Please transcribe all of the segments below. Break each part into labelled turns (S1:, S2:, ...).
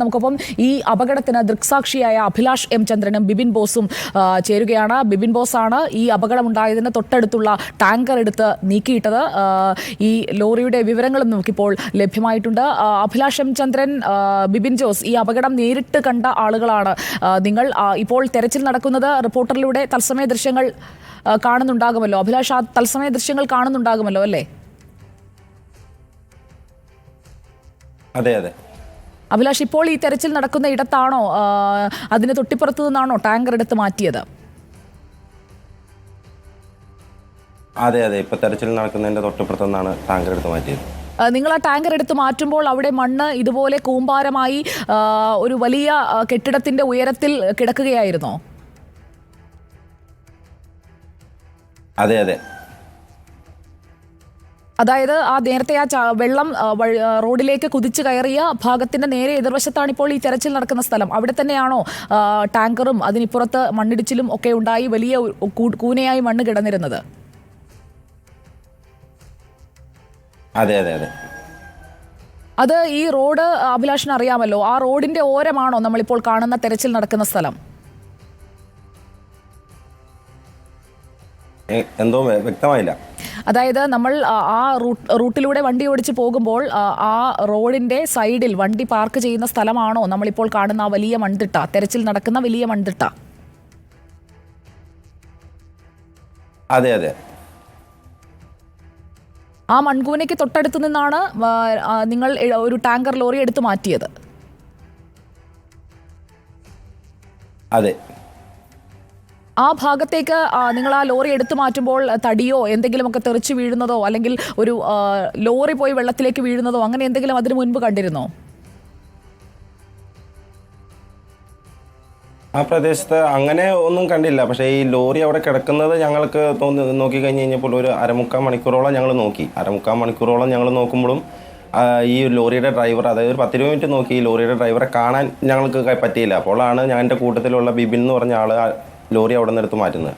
S1: നമുക്കൊപ്പം ഈ അപകടത്തിന് ദൃക്സാക്ഷിയായ അഭിലാഷ് എം ചന്ദ്രനും ബിബിൻ ബോസും ചേരുകയാണ്. ബിബിൻ ബോസാണ് ഈ അപകടമുണ്ടായതിന് തൊട്ടടുത്തുള്ള ടാങ്കർ എടുത്ത് നീക്കിയിട്ടത്. ഈ ലോറിയുടെ വിവരങ്ങളും നമുക്കിപ്പോൾ ലഭ്യമായിട്ടുണ്ട്. അഭിലാഷ് എം ചന്ദ്രൻ, ബിബിൻ ജോസ്, ഈ അപകടം നേരിട്ട് കണ്ട ആളുകളാണ് നിങ്ങൾ. ഇപ്പോൾ തെരച്ചിൽ നടക്കുന്നത് റിപ്പോർട്ടറിലൂടെ തത്സമയ ദൃശ്യങ്ങൾ കാണുന്നുണ്ടാകുമല്ലോ. അഭിലാഷ്, ആ തത്സമയ ദൃശ്യങ്ങൾ കാണുന്നുണ്ടാകുമല്ലോ അല്ലേ?
S2: അതെ അതെ
S1: അഭിലാഷ്, ഇപ്പോൾ ഈ തെരച്ചിൽ നടക്കുന്ന ഇടത്താണോ, അതിന് തൊട്ടിപ്പുറത്തു നിന്നാണോ ടാങ്കർ എടുത്ത് മാറ്റിയത്?
S2: അതെ അതെ ഇപ്പൊ തെരച്ചിൽ നടക്കുന്നതിന്റെ തൊട്ടിപ്പുറത്തു നിന്നാണ് ടാങ്കർ എടുത്ത് മാറ്റിയത്.
S1: നിങ്ങൾ ആ ടാങ്കർ എടുത്ത് മാറ്റുമ്പോൾ അവിടെ മണ്ണ് ഇതുപോലെ കൂമ്പാരമായി ഒരു വലിയ കെട്ടിടത്തിന്റെ ഉയരത്തിൽ കിടക്കുകയായിരുന്നോ?
S2: അതെ അതെ
S1: അതായത് ആ നേരത്തെ ആ വെള്ളം റോഡിലേക്ക് കുതിച്ചു കയറിയ ഭാഗത്തിന്റെ നേരെ എതിർവശത്താണ് ഇപ്പോൾ ഈ തെരച്ചിൽ നടക്കുന്ന സ്ഥലം. അവിടെ തന്നെയാണോ ടാങ്കറും അതിനിപ്പുറത്ത് മണ്ണിടിച്ചിലും ഒക്കെ ഉണ്ടായി വലിയ കൂനയായി മണ്ണ് കിടന്നിരുന്നത്?
S2: അതെ അതെ അതെ
S1: അത് ഈ റോഡ് അഭിലാഷിന് അറിയാമല്ലോ. ആ റോഡിന്റെ ഓരമാണോ നമ്മളിപ്പോൾ കാണുന്ന തെരച്ചിൽ നടക്കുന്ന സ്ഥലം?
S2: എന്തോ വ്യക്തമായില്ല.
S1: അതായത് നമ്മൾ ആ റൂട്ടിലൂടെ വണ്ടി ഓടിച്ച് പോകുമ്പോൾ ആ റോഡിന്റെ സൈഡിൽ വണ്ടി പാർക്ക് ചെയ്യുന്ന സ്ഥലമാണോ നമ്മളിപ്പോൾ കാണുന്ന ആ വലിയ മൺതിട്ട, തെരച്ചിൽ നടക്കുന്ന വലിയ മൺതിട്ട?
S2: അതെ അതെ
S1: ആ മൺകൂനയ്ക്ക് തൊട്ടടുത്ത് നിന്നാണ് നിങ്ങൾ ഒരു ടാങ്കർ ലോറി എടുത്തു മാറ്റിയത്?
S2: അതെ.
S1: ആ ഭാഗത്തേക്ക് നിങ്ങൾ ആ ലോറി എടുത്തു മാറ്റുമ്പോൾ തടിയോ എന്തെങ്കിലുമൊക്കെ തെറിച്ച് വീഴുന്നതോ അല്ലെങ്കിൽ ഒരു ലോറി പോയി വെള്ളത്തിലേക്ക് വീഴുന്നതോ അങ്ങനെ എന്തെങ്കിലും അതിനു മുൻപ് കണ്ടിരുന്നോ?
S2: ആ പ്രദേശത്ത് അങ്ങനെ ഒന്നും കണ്ടില്ല. പക്ഷേ ഈ ലോറി അവിടെ കിടക്കുന്നത് ഞങ്ങൾക്ക് നോക്കി കഴിഞ്ഞ് കഴിഞ്ഞപ്പോൾ ഒരു അരമുക്കാൽ മണിക്കൂറോളം ഞങ്ങൾ നോക്കി. അരമുക്കാൽ മണിക്കൂറോളം ഞങ്ങൾ നോക്കുമ്പോഴും ഈ ലോറിയുടെ ഡ്രൈവർ, അതായത് ഒരു 10 മിനിറ്റ് നോക്കി, ഈ ലോറിയുടെ ഡ്രൈവറെ കാണാൻ ഞങ്ങൾക്ക് പറ്റിയില്ല. അപ്പോഴാണ് ഞാൻ എൻ്റെ കൂട്ടത്തിലുള്ള ബിബിൻ എന്ന് പറഞ്ഞ ആൾ ലോറി അവിടെ നിന്ന് എടുത്ത് മാറ്റുന്നത്.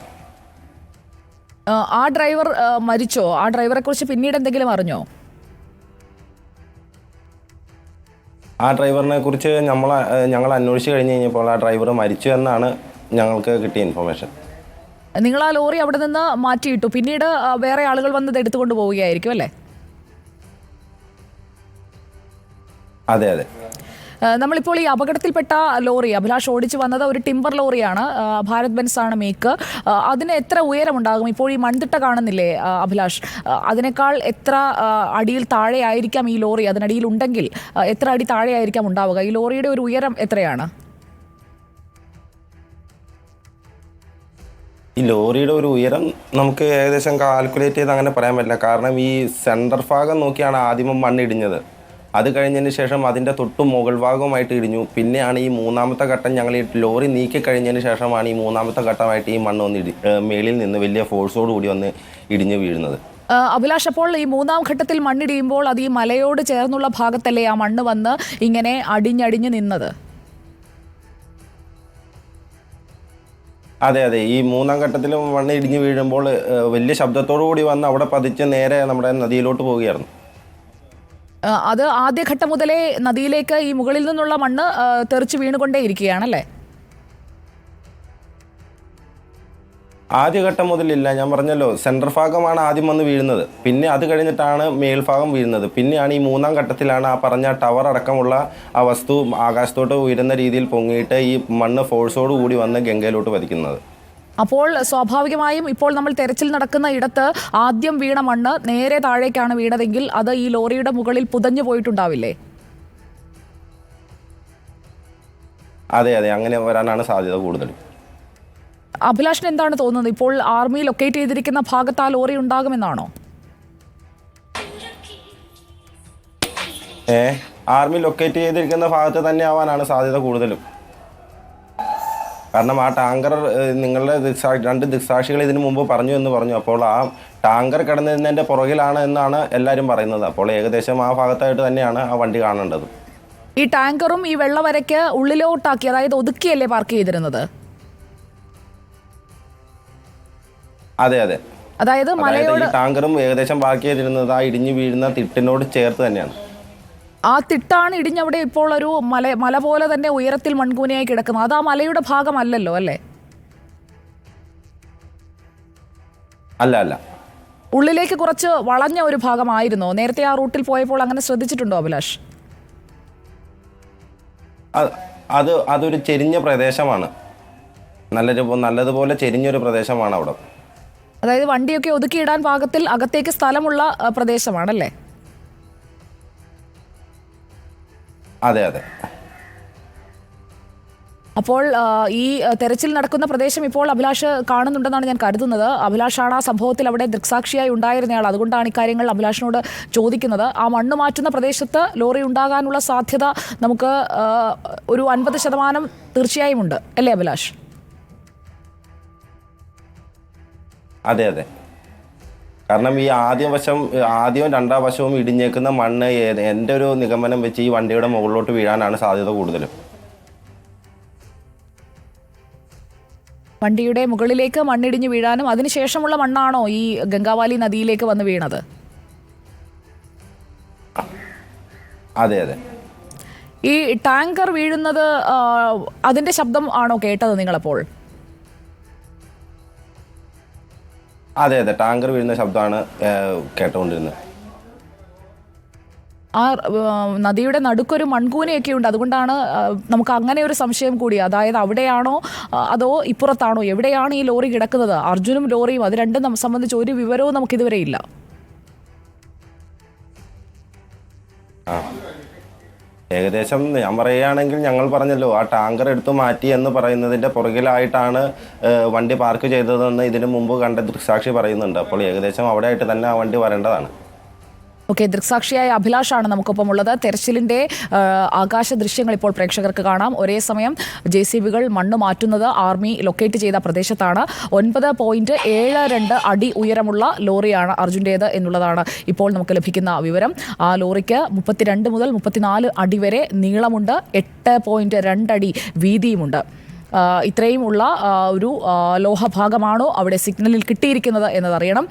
S1: ആ ഡ്രൈവർ മരിച്ചോ? ആ ഡ്രൈവറെ കുറിച്ച് പിന്നീട് എന്തെങ്കിലും അറിഞ്ഞോ?
S2: ആ ഡ്രൈവറിനെ കുറിച്ച് ഞങ്ങൾ അന്വേഷിച്ച് കഴിഞ്ഞ് കഴിഞ്ഞപ്പോൾ ആ ഡ്രൈവർ മരിച്ചു എന്നാണ് ഞങ്ങൾക്ക് കിട്ടിയ ഇൻഫർമേഷൻ.
S1: നിങ്ങൾ ആ ലോറി അവിടെ നിന്ന് മാറ്റിയിട്ടു, പിന്നീട് വേറെ ആളുകൾ വന്നത് എടുത്തുകൊണ്ട് പോവുകയായിരിക്കും അല്ലേ?
S2: അതെ അതെ
S1: നമ്മളിപ്പോൾ ഈ അപകടത്തിൽപ്പെട്ട ലോറി അഭിലാഷ് ഓടിച്ചു വന്നത് ഒരു ടിമ്പർ ലോറിയാണ്, ഭാരത് ബെൻസ് ആണ് മേക്ക്. അതിന് എത്ര ഉയരമുണ്ടാകും? ഇപ്പോൾ ഈ മൺതിട്ട കാണുന്നില്ലേ അഭിലാഷ്, അതിനേക്കാൾ എത്ര അടിയിൽ താഴെ ആയിരിക്കാം ഈ ലോറി? അതിനടിയിൽ ഉണ്ടെങ്കിൽ എത്ര അടി താഴെ ആയിരിക്കാം ഉണ്ടാവുക? ഈ ലോറിയുടെ ഒരു ഉയരം എത്രയാണ്?
S2: ഈ ലോറിയുടെ ഒരു ഉയരം നമുക്ക് ഏകദേശം കാൽക്കുലേറ്റ് ചെയ്ത് അങ്ങനെ പറയാൻ പറ്റില്ല. കാരണം ഈ സെൻറ്റർ ഭാഗം നോക്കിയാണ് ആദ്യം മണ്ണിടിഞ്ഞത്. അത് കഴിഞ്ഞതിന് ശേഷം അതിൻ്റെ തൊട്ട് മുകൾ ഭാഗവുമായിട്ട് ഇടിഞ്ഞു. പിന്നെയാണ് ഈ മൂന്നാമത്തെ ഘട്ടം, ഞങ്ങൾ ഈ ലോറി നീക്കി കഴിഞ്ഞതിന് ശേഷമാണ് ഈ മൂന്നാമത്തെ ഘട്ടമായിട്ട് ഈ മണ്ണ് വന്ന് മേളിൽ നിന്ന് വലിയ ഫോഴ്സോടുകൂടി വന്ന് ഇടിഞ്ഞ് വീഴുന്നത്.
S1: അഭിലാഷ്, അപ്പോൾ ഈ മൂന്നാം ഘട്ടത്തിൽ മണ്ണിടിയുമ്പോൾ അത് ഈ മലയോട് ചേർന്നുള്ള ഭാഗത്തല്ലേ ആ മണ്ണ് വന്ന് ഇങ്ങനെ അടിഞ്ഞടിഞ്ഞ് നിന്നത്?
S2: അതെ അതെ ഈ മൂന്നാം ഘട്ടത്തിൽ മണ്ണ് ഇടിഞ്ഞ് വീഴുമ്പോൾ വലിയ ശബ്ദത്തോടു കൂടി വന്ന് അവിടെ പതിച്ച് നേരെ നമ്മുടെ നദിയിലോട്ട് പോവുകയായിരുന്നു.
S1: അത് ആദ്യഘട്ടം മുതലേ നദിയിലേക്ക് ഈ മുകളിൽ നിന്നുള്ള മണ്ണ് തെറിച്ച് വീണുകൊണ്ടേ ഇരിക്കുകയാണല്ലേ?
S2: ആദ്യഘട്ടം മുതലില്ല, ഞാൻ പറഞ്ഞല്ലോ സെൻട്രൽ ഭാഗമാണ് ആദ്യം വന്ന് വീഴുന്നത്. പിന്നെ അത് കഴിഞ്ഞിട്ടാണ് മേൽഭാഗം വീഴുന്നത്. പിന്നെയാണ് ഈ മൂന്നാം ഘട്ടത്തിലാണ് ആ പറഞ്ഞ ടവർ അടക്കമുള്ള ആ വസ്തു ആകാശത്തോട്ട് ഉയരുന്ന രീതിയിൽ പൊങ്ങിയിട്ട് ഈ മണ്ണ് ഫോഴ്സോട് കൂടി വന്ന് ഗംഗയിലോട്ട് പതിക്കുന്നത്.
S1: അപ്പോൾ സ്വാഭാവികമായും ഇപ്പോൾ നമ്മൾ തെരച്ചിൽ നടക്കുന്ന ഇടത്ത് ആദ്യം വീണ മണ്ണ് നേരെ താഴേക്കാണ് വീണതെങ്കിൽ അത് ഈ ലോറിയുടെ മുകളിൽ പുതഞ്ഞു പോയിട്ടുണ്ടാവില്ലേ?
S2: അതെ അതെ അങ്ങനെ വരാനാണ് സാധ്യത കൂടുതൽ.
S1: അഭിലാഷിന് എന്താണ് തോന്നുന്നത്? ഇപ്പോൾ ആർമി ലൊക്കേറ്റ് ചെയ്തിരിക്കുന്ന ഭാഗത്ത് ആ ലോറി ഉണ്ടാകുമെന്നാണോ?
S2: ആർമി ലൊക്കേറ്റ് ചെയ്തിരിക്കുന്ന ഭാഗത്ത് തന്നെ ആവാനാണ് സാധ്യത കൂടുതലും. കാരണം ആ ടാങ്കർ നിങ്ങളുടെ രണ്ട് ദിക്സാക്ഷികൾ ഇതിനു മുമ്പ് പറഞ്ഞു എന്ന് പറഞ്ഞു. അപ്പോൾ ആ ടാങ്കർ കിടന്നതിൻ്റെ പുറകിലാണ് എന്നാണ് എല്ലാവരും പറയുന്നത്. അപ്പോൾ ഏകദേശം ആ ഭാഗത്തായിട്ട് തന്നെയാണ് ആ വണ്ടി കാണേണ്ടത്.
S1: ഈ ടാങ്കറും ഈ വെള്ളവരയ്ക്ക് ഉള്ളിലോട്ടാക്കി, അതായത് ഒതുക്കിയല്ലേ പാർക്ക് ചെയ്തിരുന്നത്?
S2: അതെ അതെ
S1: അതായത് മലയോട്
S2: ടാങ്കറും ഏകദേശം പാർക്ക് ചെയ്തിരുന്നത് ആ ഇടിഞ്ഞു വീഴുന്ന തിട്ടിനോട് ചേർത്ത് തന്നെയാണ്.
S1: ആ തിട്ടാണ് ഇടിഞ്ഞവിടെ ഇപ്പോൾ ഒരു മല പോലെ തന്നെ ഉയരത്തിൽ മൺകൂനയായി കിടക്കുന്നത്. അത് ആ മലയുടെ ഭാഗമല്ലല്ലോ അല്ലേ?
S2: അല്ല അല്ല,
S1: ഉള്ളിലേക്ക് കുറച്ച് വളഞ്ഞ ഒരു ഭാഗമായിരുന്നോ? നേരത്തെ ആ റൂട്ടിൽ പോയപ്പോൾ അങ്ങനെ ശ്രദ്ധിച്ചിട്ടുണ്ടോ അഭിലാഷ്?
S2: അതൊരു ചെരിഞ്ഞ പ്രദേശമാണ്, നല്ലതുപോലെ ചെരിഞ്ഞൊരു പ്രദേശമാണ് അവിടെ.
S1: അതായത് വണ്ടിയൊക്കെ ഒതുക്കിയിടാൻ പാകത്തിൽ അകത്തേക്ക് സ്ഥലമുള്ള പ്രദേശമാണല്ലേ?
S2: അതെ അതെ.
S1: അപ്പോൾ ഈ തെരച്ചിൽ നടക്കുന്ന പ്രദേശം ഇപ്പോൾ അഭിലാഷ് കാണുന്നുണ്ടെന്നാണ് ഞാൻ കരുതുന്നത്. അഭിലാഷാണ് ആ സംഭവത്തിൽ അവിടെ ദൃക്സാക്ഷിയായി ഉണ്ടായിരുന്നയാൾ. അതുകൊണ്ടാണ് ഇക്കാര്യങ്ങൾ അഭിലാഷിനോട് ചോദിക്കുന്നത്. ആ മണ്ണ് മാറ്റുന്ന പ്രദേശത്ത് ലോറി ഉണ്ടാകാനുള്ള സാധ്യത നമുക്ക് ഒരു 50% തീർച്ചയായും ഉണ്ട് അല്ലേ അഭിലാഷ്?
S2: അതെ അതെ. കാരണം ഈ ആദ്യവും രണ്ടാം വശവും ഇടിഞ്ഞേക്കുന്ന മണ്ണ് എൻ്റെ ഒരു നിഗമനം വെച്ച് ഈ വണ്ടിയുടെ മുകളിലോട്ട് വീഴാനാണ് സാധ്യത കൂടുതലും.
S1: വണ്ടിയുടെ മുകളിലേക്ക് മണ്ണിടിഞ്ഞ് വീഴാനും അതിനുശേഷമുള്ള മണ്ണാണോ ഈ ഗംഗാവാലി നദിയിലേക്ക് വന്ന് വീണത്?
S2: അതെ അതെ.
S1: ഈ ടാങ്കർ വീഴുന്നത് അതിന്റെ ശബ്ദം ആണോ കേട്ടത് നിങ്ങളപ്പോൾ?
S2: അതെ അതെ, ടാങ്കർ വീഴുന്ന ശബ്ദമാണ് കേട്ടുകൊണ്ടിരുന്നത്.
S1: ആ നദിയുടെ നടുക്കൊരു മൺകൂനയൊക്കെ ഉണ്ട്. അതുകൊണ്ടാണ് നമുക്ക് അങ്ങനെ ഒരു സംശയം കൂടി. അതായത് അവിടെയാണോ അതോ ഇപ്പുറത്താണോ, എവിടെയാണ് ഈ ലോറി കിടക്കുന്നത്? അർജുനും ലോറിയും അത് രണ്ടും സംബന്ധിച്ച് ഒരു വിവരവും നമുക്കിതുവരെ ഇല്ല.
S2: ഏകദേശം ഞാൻ പറയുകയാണെങ്കിൽ, ഞങ്ങൾ പറഞ്ഞല്ലോ ആ ടാങ്കർ എടുത്തു മാറ്റി എന്ന് പറയുന്നതിൻ്റെ പുറകിലായിട്ടാണ് വണ്ടി പാർക്ക് ചെയ്തതെന്ന് ഇതിനു മുമ്പ് കണ്ട ദൃക്സാക്ഷി പറയുന്നുണ്ട്. അപ്പോൾ ഏകദേശം അവിടെ ആയിട്ട് തന്നെ ആ വണ്ടി വരേണ്ടതാണ്.
S1: ഓക്കെ, ദൃക്സാക്ഷിയായ അഭിലാഷാണ് നമുക്കൊപ്പം ഉള്ളത്. തെരച്ചിലിന്റെ ആകാശ ദൃശ്യങ്ങൾ ഇപ്പോൾ പ്രേക്ഷകർക്ക് കാണാം. ഒരേ സമയം JCBകൾ മണ്ണ് മാറ്റുന്നത് ആർമി ലൊക്കേറ്റ് ചെയ്ത പ്രദേശത്താണ്. 9.72 അടി ഉയരമുള്ള ലോറിയാണ് അർജുൻ്റേത് എന്നുള്ളതാണ് ഇപ്പോൾ നമുക്ക് ലഭിക്കുന്ന വിവരം. ആ ലോറിക്ക് 32 മുതൽ 34 അടി വരെ നീളമുണ്ട്, 8.2 അടി വീതിയുമുണ്ട്. ഇത്രയും ഉള്ള ഒരു ലോഹഭാഗമാണോ അവിടെ സിഗ്നലിൽ കിട്ടിയിരിക്കുന്നത് എന്നതറിയണം.